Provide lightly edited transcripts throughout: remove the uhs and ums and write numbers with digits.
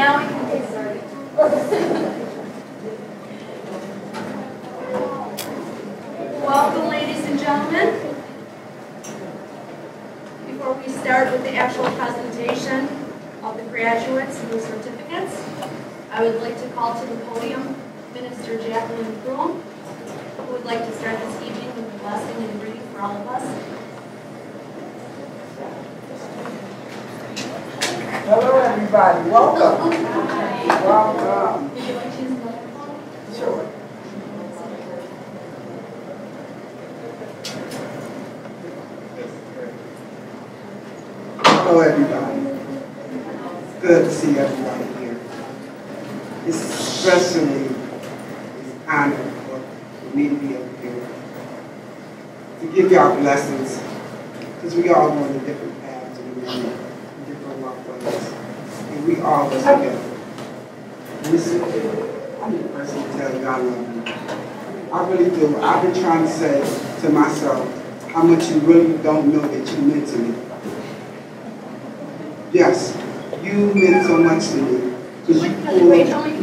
now we can get started. Welcome, ladies and gentlemen. Before we start with the actual presentation of the graduates and the certificates, I would like to call to the podium Minister Kaitlyn, who would like to start this evening with a blessing and reading for all of us. Hello, everybody. Welcome. Welcome. Would you like to use the microphone? Sure. Hello, everybody. Good to see everybody here. It's especially an honor for me to be up here to give y'all blessings, because we all go in different paths and different walkways, and we all go together. Listen, I'm the person to tell you I love you. I really do. I've been trying to say to myself how much you really don't know that you meant to me. Yes, you meant so much to me. Because you pulled.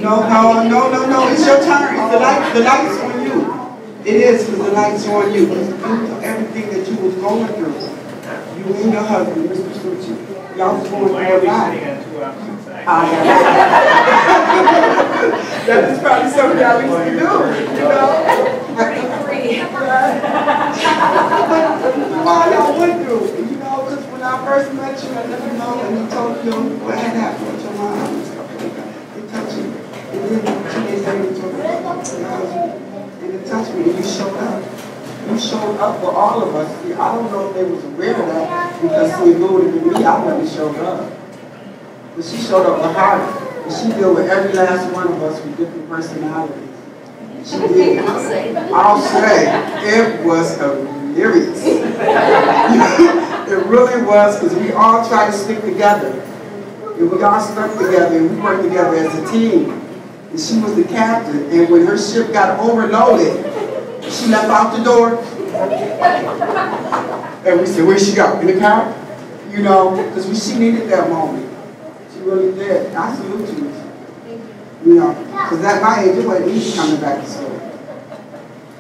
No, it's your turn. The light's on you. It is, because the light's on you. Everything that you was going through. You and your husband, Mr. Suchi. Y'all was going through a lot. That is probably something y'all used to do, you know? All y'all went through, you know, because when I first met you, I let you know, and you told me what had happened with your mom and stuff like that. It touched you. And then 2 days later, you told me, and it touched me, and you showed up. You showed up for all of us. See, I don't know if they was aware of that, because see, if it would have been me, I wouldn't have showed up. But she showed up with heart. And she dealt with every last one of us with different personalities. She did. I'll say, it was hilarious. It really was, because we all tried to stick together. And we all stuck together, and we worked together as a team. And she was the captain, and when her ship got overloaded, she left out the door. And we said, where'd she go? In the car? You know, because she needed that moment. She really did. I salute you. You know, because at my age, it wasn't easy coming back to school.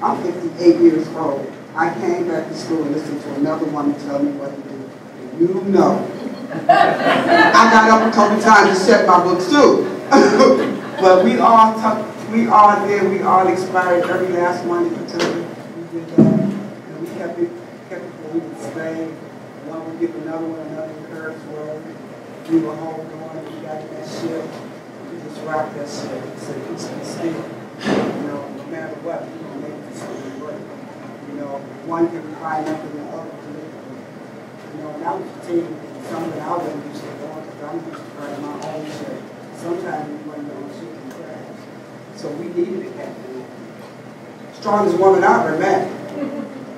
I'm 58 years old. I came back to school and listened to another woman tell me what to do. And you know. I got up a couple times to set my books too. But we all expired every last one until we did that. And we kept it where we would stay. One would give another one another encouraged word. We were home going, we got that ship. We just rocked that ship. So peace be still. You know, no matter what, we don't make this thing work. You know, one can climb up and the other can live. You know, and I was team something I wasn't used to doing, because I'm used to running my own ship. Sometimes we run your own ship and crash. So we needed a captain. Strongest woman I ever met.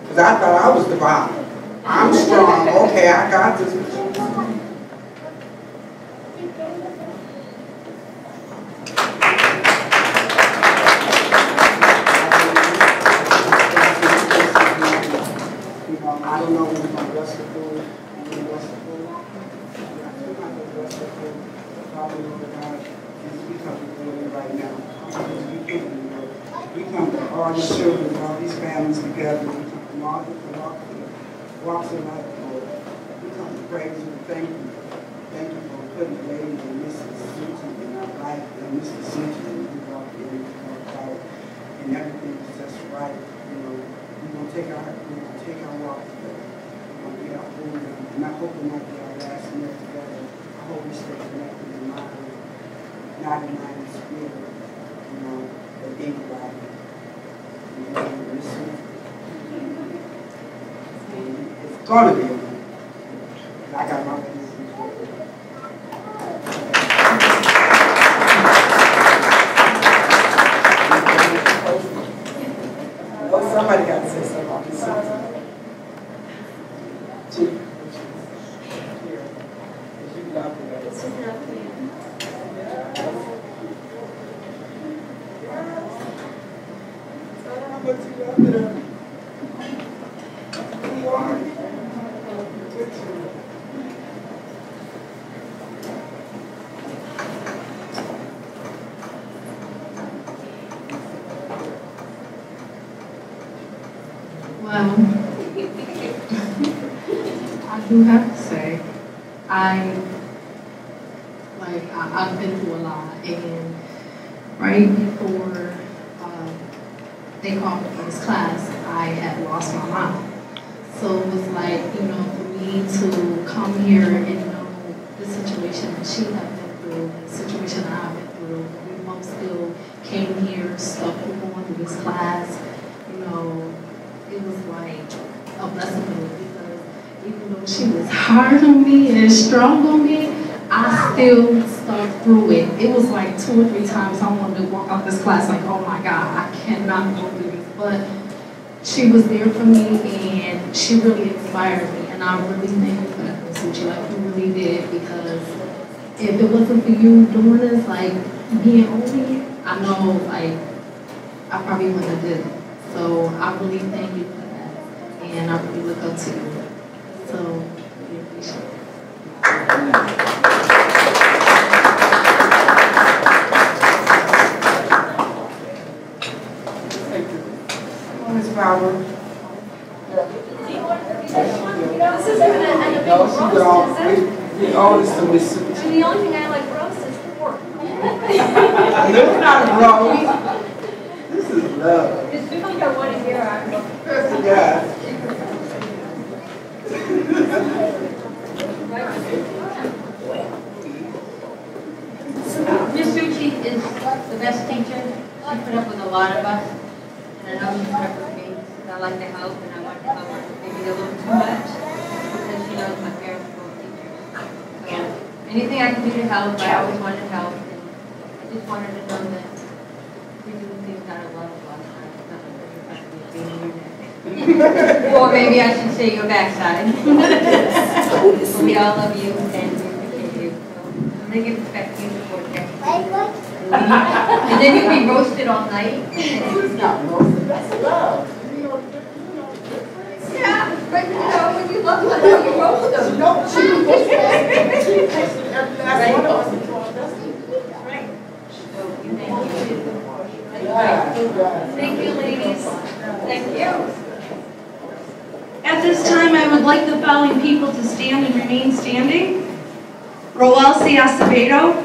Because I thought I was the bomb. I'm strong. Okay, I got this. I don't know when my rest of food, probably over God, is becoming really right now. We come from all these children, all these families together. We come from all different walks of life, Lord. We come to praise you and thank you. Thank you for putting the lady and Mrs. Suchi in our life, and Mr. Suchi, and you walked in, you walked out, and everything is just right. You know, we're going to take our walk together. We're going to get our food, and I hope it might be our last meal together. I hope we stay connected in mind, not in mind and spirit, you know, but in body. You know, listen. It's going to be okay. I got my business. Oh, somebody got to say something about this. I do have to say, I've been through a lot, and right before they called me for this class, I had lost my mom. So it was like, for me to come here and know the situation that she had been through, the situation that I've been through, we both still came here, stuck with going through this class, it was like a blessing for me, because even though she was hard on me and strong on me, I still stuck through it. It was like 2 or 3 times I wanted to walk out this class like, oh my God, I cannot go through this. But she was there for me, and she really inspired me. And I really thank you for that, Ms. Uchi, like you really did, because if it wasn't for you doing this, like being over here, I know like I probably wouldn't have did it. So I really thank you for that, and I really look up to you. So we appreciate it. Ms. Power. This is going to end up being roast, is it? The oldest of Miss Suchi. And the only thing I like roast is pork. It's not a roast. This is love. It's just like I want to hear. Yeah. Miss Suchi is the best teacher. She put up with a lot of us, and I know she put up with me because I like to help, and I want to help her maybe a little too much because she knows my parents are both teachers. So anything I can do to help, I always want to help, and I just wanted to know that we do things out of love a lot of times, not because you're trying to be a your neck. Or maybe I should say your backside. We all love you and we appreciate you. So I'm going to give it back to you for next week. And then you'll be roasted all night. It's not roasted, that's love. Yeah, but when you love someone, you roast them. No, she tasted every last one of us. Right. Thank you, ladies. Thank you. At this time, I would like the following people to stand and remain standing. Roel C. Acevedo,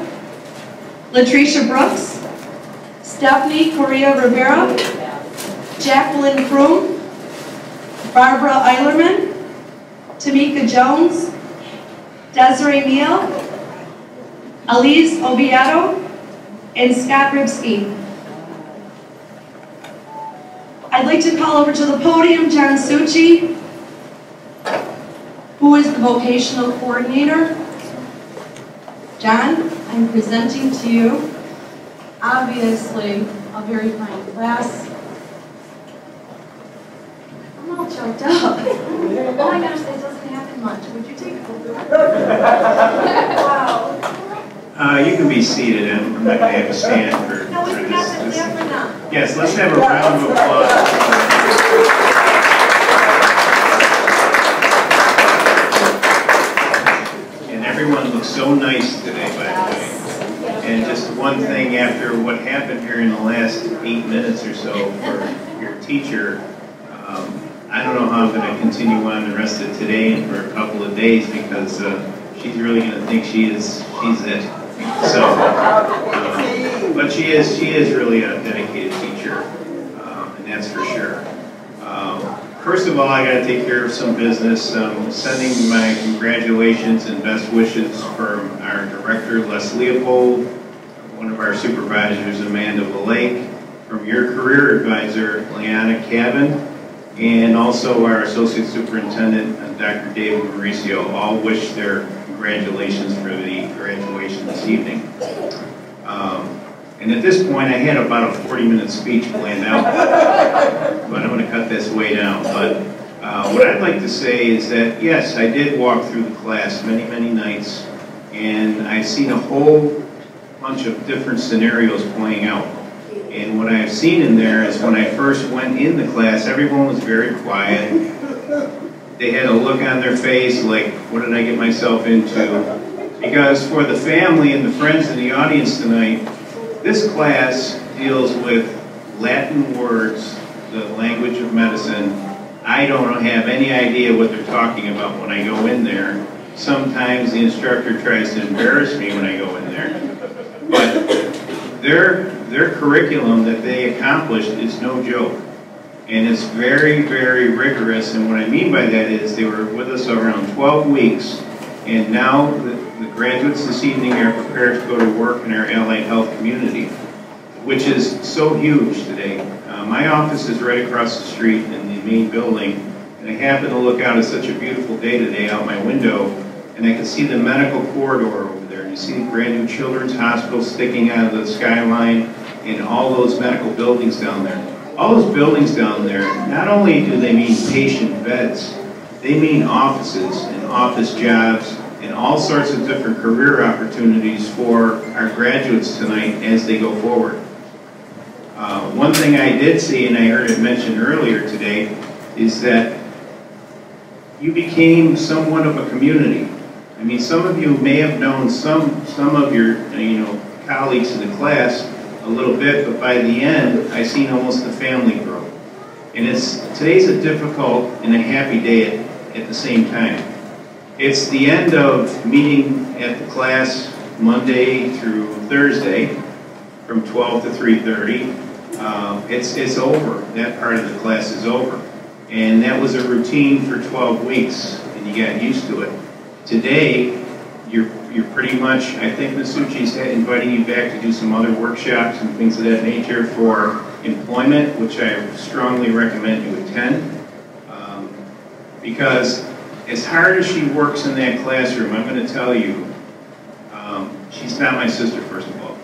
Latricia Brooks, Stephanie Correa Rivera, Jacqueline Kroom, Barbara Eilerman, Tamika Jones, Desiree Neal, Elise Oviedo, and Scott Ribski. I'd like to call over to the podium John Suchi, who is the vocational coordinator. John, I'm presenting to you, obviously, a very fine class. I'm all choked up. Oh my gosh, that doesn't happen much. Would you take over? Wow. You can be seated, and I'm not going to have to stand for No, we this. got to clap for now. Yes, let's have a round of applause. And everyone looks so nice today, by the way. And just one thing, after what happened here in the last 8 minutes or so for your teacher, I don't know how I'm going to continue on the rest of today and for a couple of days, because she's really going to think she's it. So, but she is really a dedicated teacher, and that's for sure. First of all, I got to take care of some business. Sending my congratulations and best wishes from our director, Les Leopold, one of our supervisors, Amanda Valake, from your career advisor, Leanna Cabin, and also our associate superintendent, Dr. David Mauricio. All wish their congratulations for the graduation this evening. And at this point, I had about a 40-minute speech planned out, but I'm going to cut this way down. But what I'd like to say is that, yes, I did walk through the class many, many nights, and I've seen a whole bunch of different scenarios playing out. And what I've seen in there is when I first went in the class, everyone was very quiet. They had a look on their face like, what did I get myself into? Because for the family and the friends in the audience tonight, this class deals with Latin words, the language of medicine, I don't have any idea what they're talking about when I go in there. Sometimes the instructor tries to embarrass me when I go in there. But their curriculum that they accomplished is no joke. And it's very, very rigorous. And what I mean by that is they were with us around 12 weeks. And now the graduates this evening are prepared to go to work in our allied health community, which is so huge today. My office is right across the street in the main building, and I happen to look out at such a beautiful day today out my window, and I can see the medical corridor over there. You see the brand new children's hospital sticking out of the skyline, and all those medical buildings down there. All those buildings down there, not only do they mean patient beds, they mean offices and office jobs and all sorts of different career opportunities for our graduates tonight as they go forward. One thing I did see, and I heard it mentioned earlier today, is that you became somewhat of a community. I mean, some of you may have known some of your colleagues in the class a little bit, but by the end, I seen almost the family grow. And today's a difficult and a happy day at the same time. It's the end of meeting at the class Monday through Thursday from 12 to 3:30. It's over. That part of the class is over. And that was a routine for 12 weeks, and you got used to it. Today, you're pretty much, I think Nuzzi's inviting you back to do some other workshops and things of that nature for employment, which I strongly recommend you attend. Because as hard as she works in that classroom, I'm going to tell you, she's not my sister, first of all.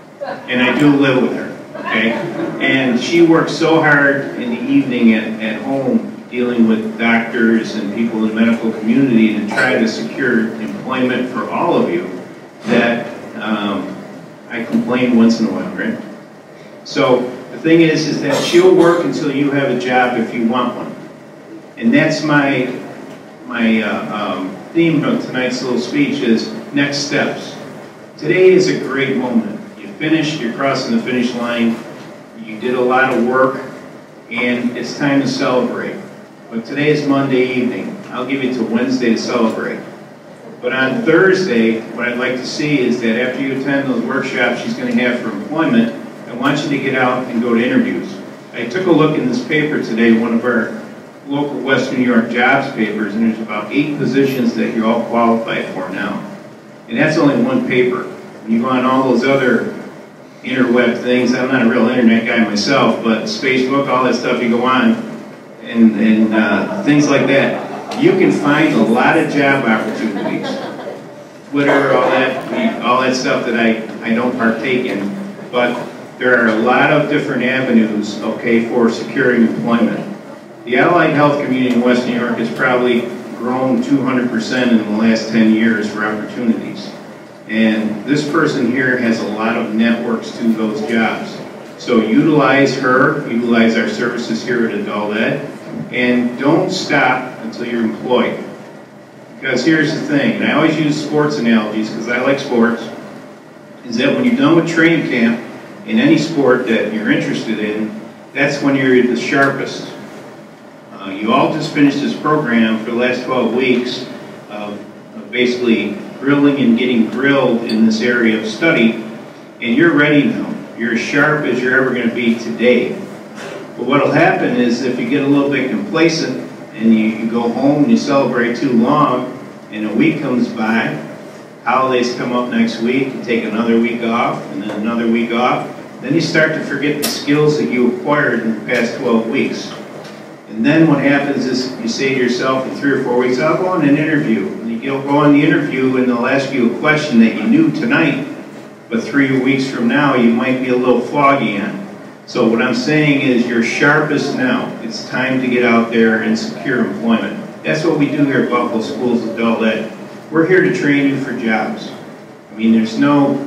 And I do live with her, okay? And she works so hard in the evening at home dealing with doctors and people in the medical community to try to secure employment for all of you that I complain once in a while, right? So the thing is that she'll work until you have a job if you want one. And that's my theme of tonight's little speech is next steps. Today is a great moment. You finished, you're crossing the finish line, you did a lot of work, and it's time to celebrate. But today is Monday evening. I'll give you till Wednesday to celebrate. But on Thursday, what I'd like to see is that after you attend those workshops she's going to have for employment, I want you to get out and go to interviews. I took a look in this paper today, one of our local Western New York jobs papers, and there's about 8 positions that you're all qualified for now. And that's only one paper. When you go on all those other interweb things, I'm not a real internet guy myself, but Facebook, all that stuff you go on, and things like that, you can find a lot of job opportunities. Twitter, all that stuff that I don't partake in, but there are a lot of different avenues, okay, for securing employment. The allied health community in West New York has probably grown 200% in the last 10 years for opportunities. And this person here has a lot of networks to those jobs. So utilize her, utilize our services here at Adult Ed, and don't stop until you're employed. Because here's the thing, and I always use sports analogies because I like sports, is that when you're done with training camp in any sport that you're interested in, that's when you're the sharpest. You all just finished this program for the last 12 weeks of basically grilling and getting grilled in this area of study, and you're ready now. You're as sharp as you're ever going to be today. But what will happen is if you get a little bit complacent and you go home and you celebrate too long, and a week comes by, holidays come up next week, you take another week off, and then another week off, then you start to forget the skills that you acquired in the past 12 weeks. And then what happens is you say to yourself in 3 or 4 weeks, I'll go on an interview. And you'll go on the interview and they'll ask you a question that you knew tonight, but 3 weeks from now you might be a little foggy on. So what I'm saying is you're sharpest now. It's time to get out there and secure employment. That's what we do here at Buffalo Schools Adult Ed. We're here to train you for jobs. I mean, there's no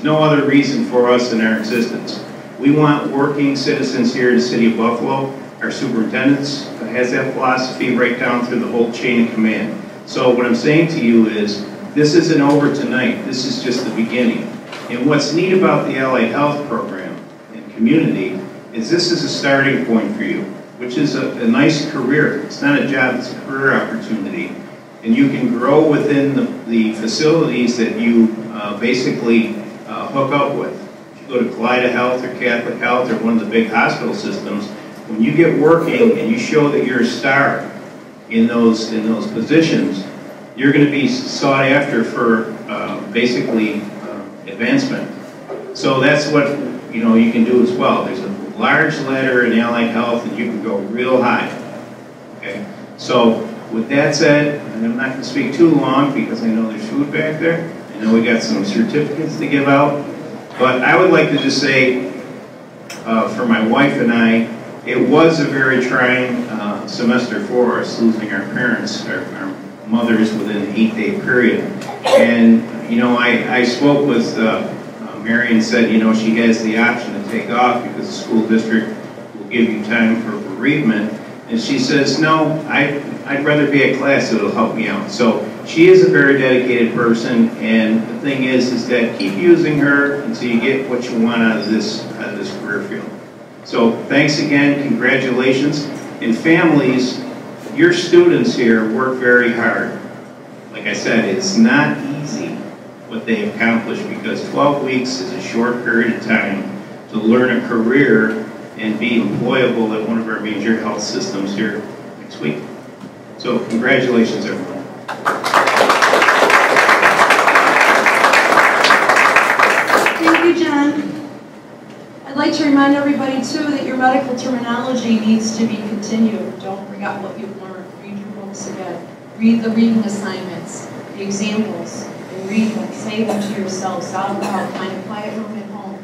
other reason for us in our existence. We want working citizens here in the city of Buffalo. Our superintendents has that philosophy right down through the whole chain of command. So what I'm saying to you is, this isn't over tonight. This is just the beginning. And what's neat about the Allied Health Program and community is this is a starting point for you. which is a nice career. It's not a job, it's a career opportunity. And you can grow within the facilities that you basically hook up with. If you go to Kaitlyn Health or Catholic Health or one of the big hospital systems, when you get working and you show that you're a star in those positions, you're going to be sought after for basically advancement. So that's what you can do as well. There's a large ladder in allied health, and you can go real high. Okay. So with that said, and I'm not going to speak too long because I know there's food back there. I know we got some certificates to give out, but I would like to just say, for my wife and I, it was a very trying semester for us, losing our parents, our mothers within an 8-day period. And I spoke with Mary and said, she has the option to take off because the school district will give you time for bereavement. And she says, no, I'd rather be at class, it'll help me out. So she is a very dedicated person, and the thing is that keep using her until you get what you want out of this career field. So thanks again, congratulations. And families, your students here work very hard. Like I said, it's not easy what they accomplish because 12 weeks is a short period of time to learn a career and be employable at one of our major health systems here next week. So congratulations, everyone. Thank you, John. I'd like to remind everybody, too, that your medical terminology needs to be continued. Don't forget what you've learned. Read your books again. Read the reading assignments, the examples, and read them. Say them to yourselves out loud. Find a quiet room at home.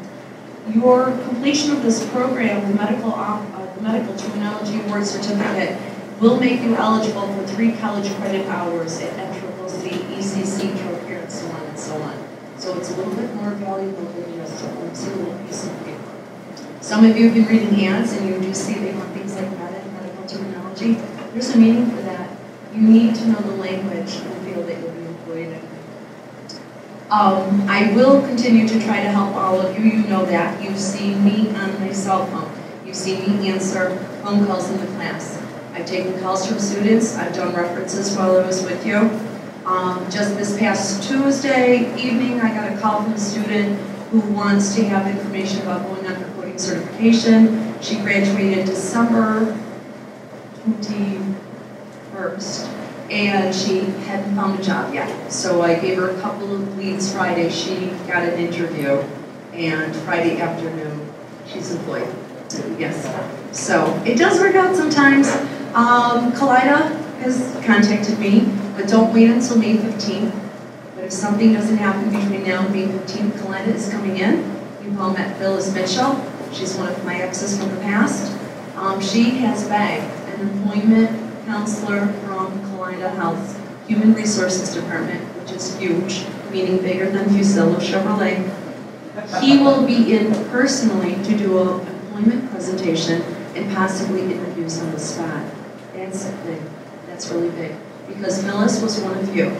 Your completion of this program, the medical terminology award certificate, will make you eligible for 3 college credit hours at NCCC, ECC, Tropier, and so on and so on. So it's a little bit more valuable than just a single piece of paper. Some of you have been reading ads and you do see they want things like medical terminology. There's a meaning for that. You need to know the language in the field that you'll be employed in. I will continue to try to help all of you. You know that. You've seen me on my cell phone. You've seen me answer phone calls in the class. I've taken calls from students. I've done references while I was with you. Just this past Tuesday evening, I got a call from a student who wants to have information about going on her coding certification. She graduated December 21st, and she hadn't found a job yet. So I gave her a couple of leads Friday. She got an interview, and Friday afternoon, she's employed. Yes. So it does work out sometimes. Kaitlyn has contacted me, but don't wait until May 15th. But if something doesn't happen between now and May 15th, Kaitlyn is coming in. You've all met Phyllis Mitchell. She's one of my exes from the past. She has bagged an employment counselor from Kaitlyn Health's Human Resources Department, which is huge, meaning bigger than Fusillo Chevrolet. He will be in personally to do an employment presentation and possibly interviews on the spot. That's big. That's really big. Because Phyllis was one of you.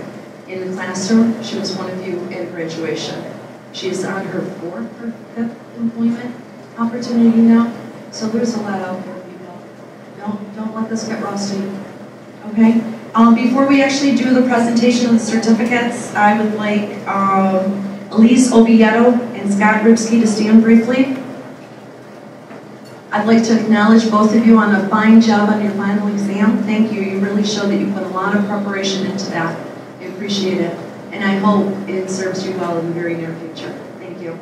In the classroom, she was one of you at graduation. She is on her 4th or 5th employment opportunity now. So there's a lot out there, people. Don't let this get rusty. Okay? Before we actually do the presentation of the certificates, I would like Elise Oviedo and Scott Ripsky to stand briefly. I'd like to acknowledge both of you on a fine job on your final exam. Thank you. You really showed that you put a lot of preparation into that. I appreciate it. And I hope it serves you well in the very near future. Thank you.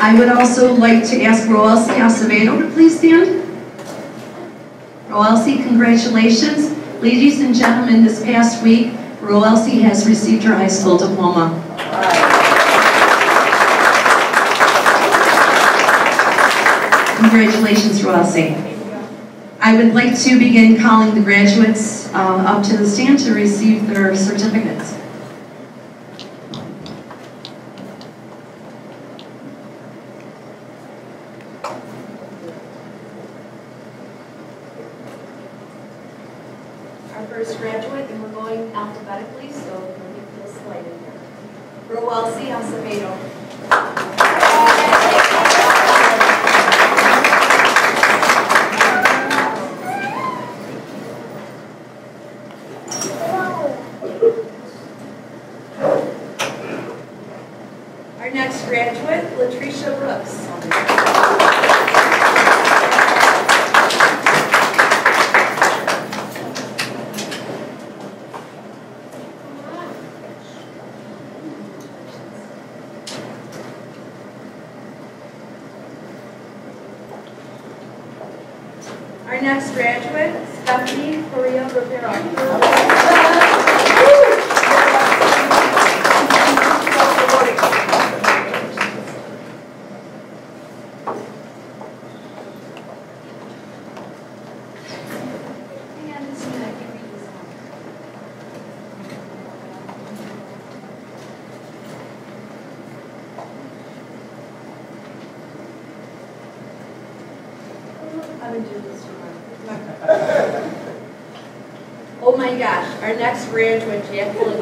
I would also like to ask Roelsi Acevedo to please stand. Roelsi, congratulations. Ladies and gentlemen, this past week, Roelsi has received her high school diploma. Congratulations, Roelsi. I would like to begin calling the graduates up to the stand to receive their certificates. Our first graduate, and we're going alphabetically, so let me put a slide in here. Roelsi Acevedo. next graduate, Latricia Brooks. Our next graduate, Stephanie Correa Rivera. Oh my gosh, our next graduate, Kaitlyn.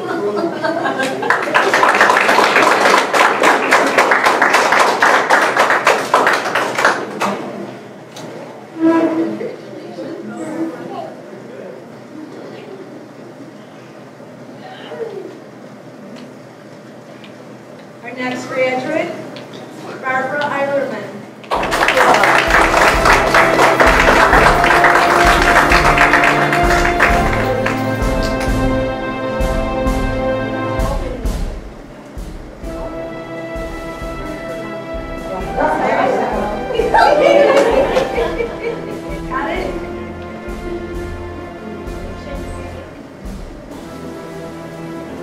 Our next graduate, Barbara Eilerman. Got it?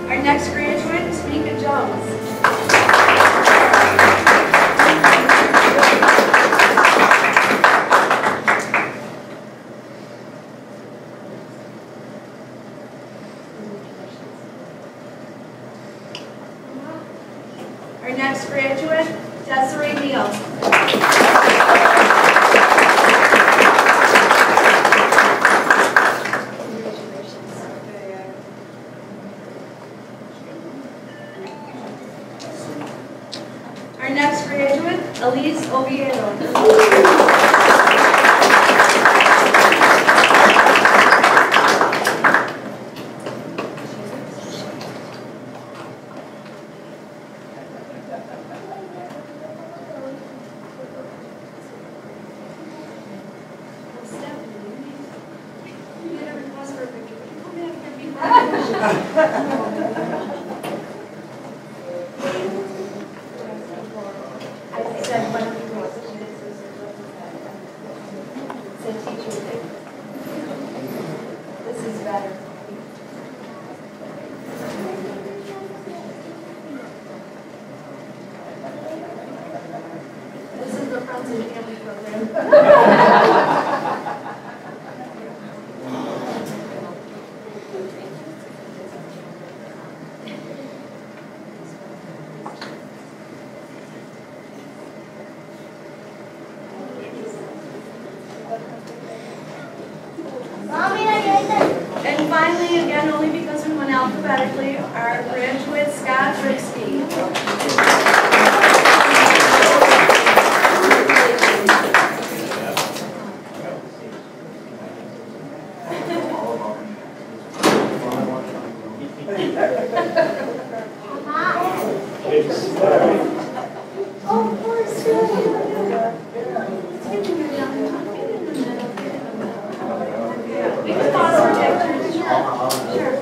Our next graduate, Tamika Jones. Our next graduate, Desiree Neal. Our next graduate, Elise Oviedo. This is better. This is the Friends and Family program. And finally, again, only because we went alphabetically, our graduate, Scott Brixby. Oh, poor Scott. We can follow pictures. Sure.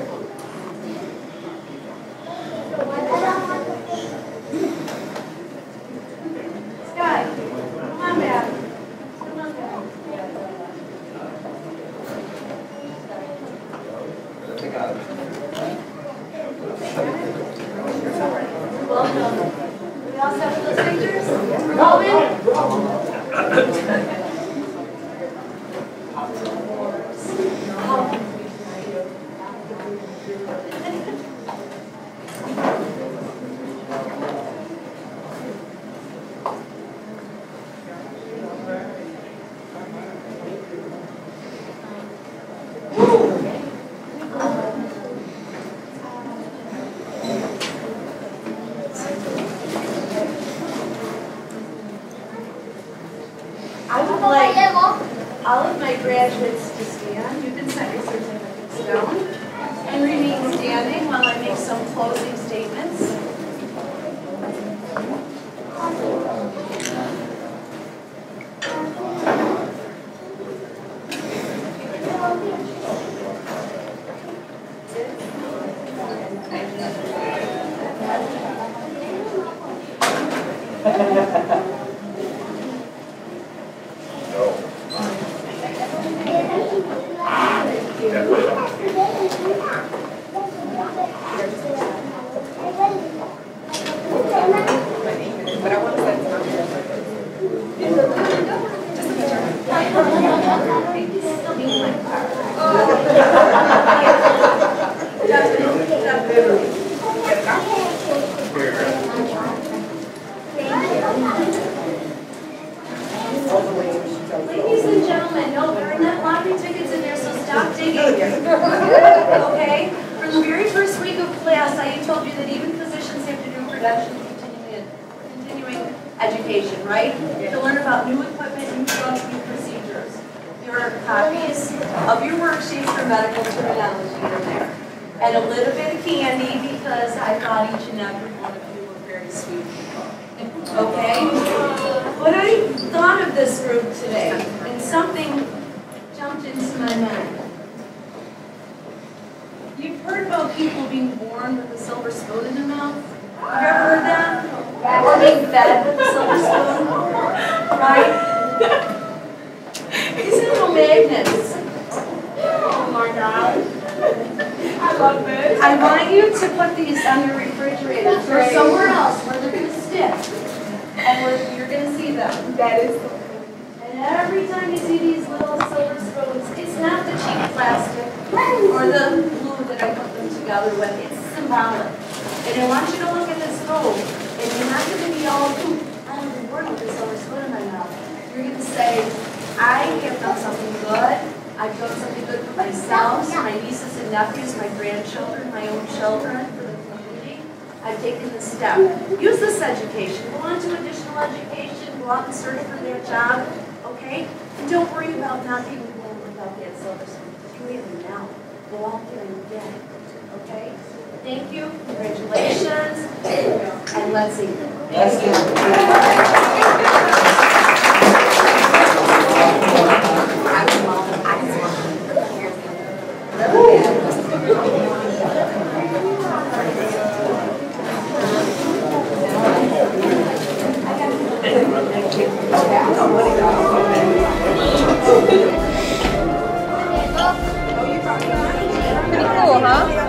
Sky, come on back. Come on back. Welcome. We all set for those pictures? Roman? I would like all of my graduates to stand. You can set your certificates down and remain standing while I make some closing statements. Ladies and gentlemen, no, there are not lottery tickets in there, so stop digging. Okay? For the very first week of class, I told you that even physicians have to do production continuing education, right? To learn about new equipment, new drugs, new procedures. There are copies of your worksheets for medical terminology in there. And a little bit of candy because I thought each and every one of you were very sweet people. Okay? But I thought of this group today, and something jumped into my mind. You've heard about people being born with a silver spoon in their mouth? Have you ever heard that? Or being fed with a silver spoon? Right? These are little magnets. Oh my God. I love this. I want you to put these on your refrigerator or somewhere else where they're going to stick. And where you're going to see them. That is so cool. And every time you see these little silver spoons, it's not the cheap plastic or the glue that I put them together with. It's symbolic. And I want you to look at this stove. And you're not going to be all, I don't born with a silver spoon in my mouth. You're going to say, I have done something good. I've done something good for myself, my nieces and nephews, my grandchildren, my own children, for the community. I've taken this step. Use this education. Go on to additional education. Go out and search for that job. Okay? And don't worry about not being born without that silver spoon. You have it now. Go out there and get it. Okay? Thank you. Congratulations. And let's eat. Let's Pretty cool, huh?